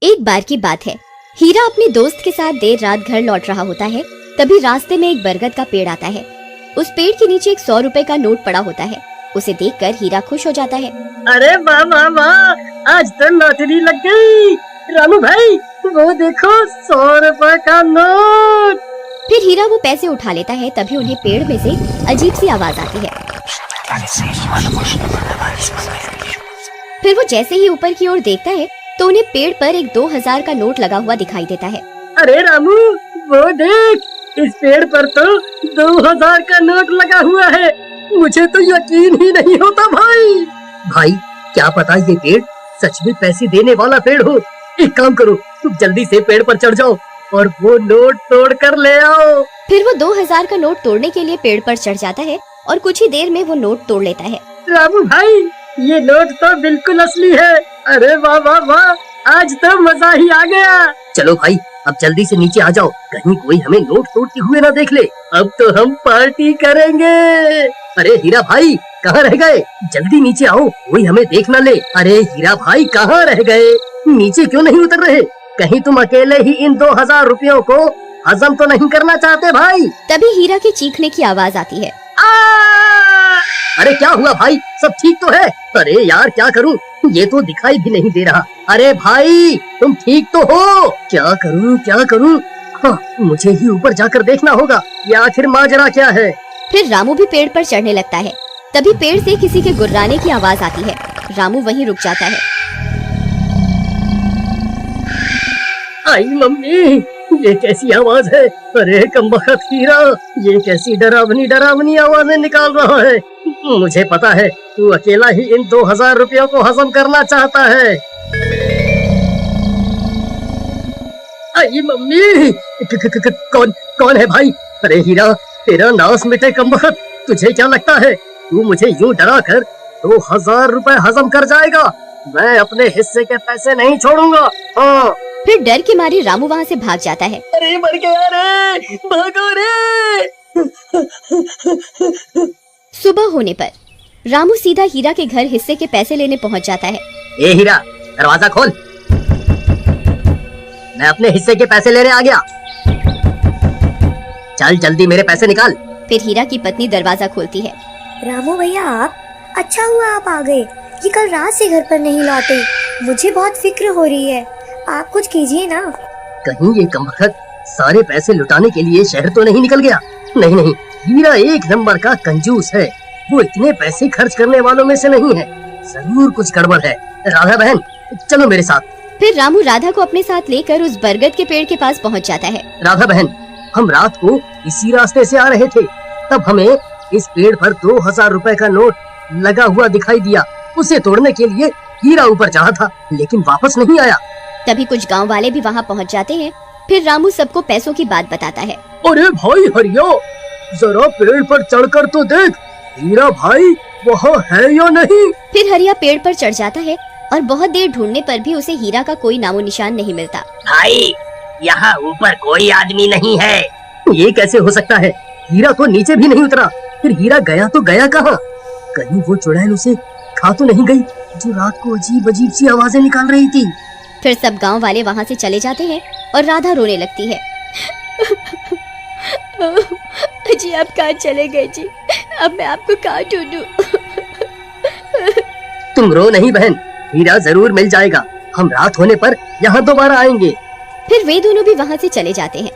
एक बार की बात है, हीरा अपने दोस्त के साथ देर रात घर लौट रहा होता है। तभी रास्ते में एक बरगद का पेड़ आता है। उस पेड़ के नीचे एक 100 रुपए का नोट पड़ा होता है। उसे देखकर हीरा खुश हो जाता है। अरे वाह वाह वाह, आज तो लॉटरी लग गई। रामू भाई वो देखो 100 रुपए का नोट। फिर हीरा वो पैसे उठा लेता है। तभी उन्हें पेड़ में से अजीब सी आवाज आती है। फिर वो जैसे ही ऊपर की ओर देखता है तो उन्हें पेड़ पर एक 2000 का नोट लगा हुआ दिखाई देता है। अरे रामू वो देख, इस पेड़ पर तो 2000 का नोट लगा हुआ है। मुझे तो यकीन ही नहीं होता भाई। भाई क्या पता ये पेड़ सच में पैसे देने वाला पेड़ हो। एक काम करो, तुम जल्दी से पेड़ पर चढ़ जाओ और वो नोट तोड़ कर ले आओ। फिर वो 2000 का नोट तोड़ने के लिए पेड़ पर चढ़ जाता है और कुछ ही देर में वो नोट तोड़ लेता है। रामू भाई ये नोट तो बिल्कुल असली है। अरे वाह वाह वाह, आज तो मजा ही आ गया। चलो भाई अब जल्दी से नीचे आ जाओ, कहीं कोई हमें नोट तोड़ते हुए ना देख ले। अब तो हम पार्टी करेंगे। अरे हीरा भाई कहाँ रह गए? जल्दी नीचे आओ, कोई हमें देख ना ले। अरे हीरा भाई कहाँ रह गए? नीचे क्यों नहीं उतर रहे? कहीं तुम अकेले ही इन 2000 रुपयों को हजम तो नहीं करना चाहते भाई? तभी हीरा के चीखने की आवाज आती है। अरे क्या हुआ भाई, सब ठीक तो है? अरे यार क्या करूं, ये तो दिखाई भी नहीं दे रहा। अरे भाई तुम ठीक तो हो? क्या करूं? हाँ, मुझे ही ऊपर जाकर देखना होगा, ये आखिर माजरा क्या है। फिर रामू भी पेड़ पर चढ़ने लगता है। तभी पेड़ से किसी के गुर्राने की आवाज आती है। रामू वहीं रुक जाता है। आई मम्मी, ये कैसी आवाज है? अरे कमबख्त हीरा, ये कैसी डरावनी आवाजें निकाल रहा है? मुझे पता है तू अकेला ही इन 2000 रुपयों को हजम करना चाहता है। आई मम्मी, कौन है भाई? अरे हीरा तेरा नाश मिटे कमबख्त, तुझे क्या लगता है तू मुझे यूं डरा कर 2000 रुपए हजम कर जाएगा? मैं अपने हिस्से के पैसे नहीं छोड़ूंगा। हाँ। फिर डर के मारे रामू वहाँ से भाग जाता है। अरे मर गया रे, भागो रे। सुबह होने पर रामू सीधा हीरा के घर हिस्से के पैसे लेने पहुँच जाता है। ए हीरा दरवाजा खोल, मैं अपने हिस्से के पैसे लेने आ गया। चल जल्दी मेरे पैसे निकाल। फिर हीरा की पत्नी दरवाजा खोलती है। रामू भैया आप, अच्छा हुआ आप आ गए। ये कल रात से घर पर नहीं लौटे, मुझे बहुत फिक्र हो रही है। आप कुछ कीजिए ना। कहीं ये कमबख्त सारे पैसे लुटाने के लिए शहर तो नहीं निकल गया? नहीं, हीरा एक नंबर का कंजूस है। वो इतने पैसे खर्च करने वालों में से नहीं है। जरूर कुछ गड़बड़ है। राधा बहन चलो मेरे साथ। फिर रामू राधा को अपने साथ लेकर उस बरगद के पेड़ के पास पहुंच जाता है। राधा बहन, हम रात को इसी रास्ते से आ रहे थे, तब हमें इस पेड़ पर 2000 रुपए का नोट लगा हुआ दिखाई दिया। उसे तोड़ने के लिए हीरा ऊपर चढ़ा था, लेकिन वापस नहीं आया। तभी कुछ गांव वाले भी वहां पहुंच जाते हैं। फिर रामू सबको पैसों की बात बताता है। अरे भाई हरिया, जरा पेड़ पर चढ़कर तो देख, हीरा भाई वहाँ है या नहीं? फिर हरिया पेड़ पर चढ़ जाता है और बहुत देर ढूंढने पर भी उसे हीरा का कोई नामो निशान नहीं मिलता। भाई यहाँ ऊपर कोई आदमी नहीं है। ये कैसे हो सकता है? हीरा तो नीचे भी नहीं उतरा। फिर हीरा गया तो गया कहाँ? कहीं वो चुड़ैल उसे खा तो नहीं गई जो रात को अजीब सी आवाजें निकाल रही थी? फिर सब गांव वाले वहां से चले जाते हैं और राधा रोने लगती है। जी आप कहाँ चले गए जी? अब मैं आपको कहाँ ढूंढूं? तुम रो नहीं बहन, हीरा जरूर मिल जाएगा। हम रात होने पर यहाँ दोबारा आएंगे। फिर वे दोनों भी वहां से चले जाते हैं।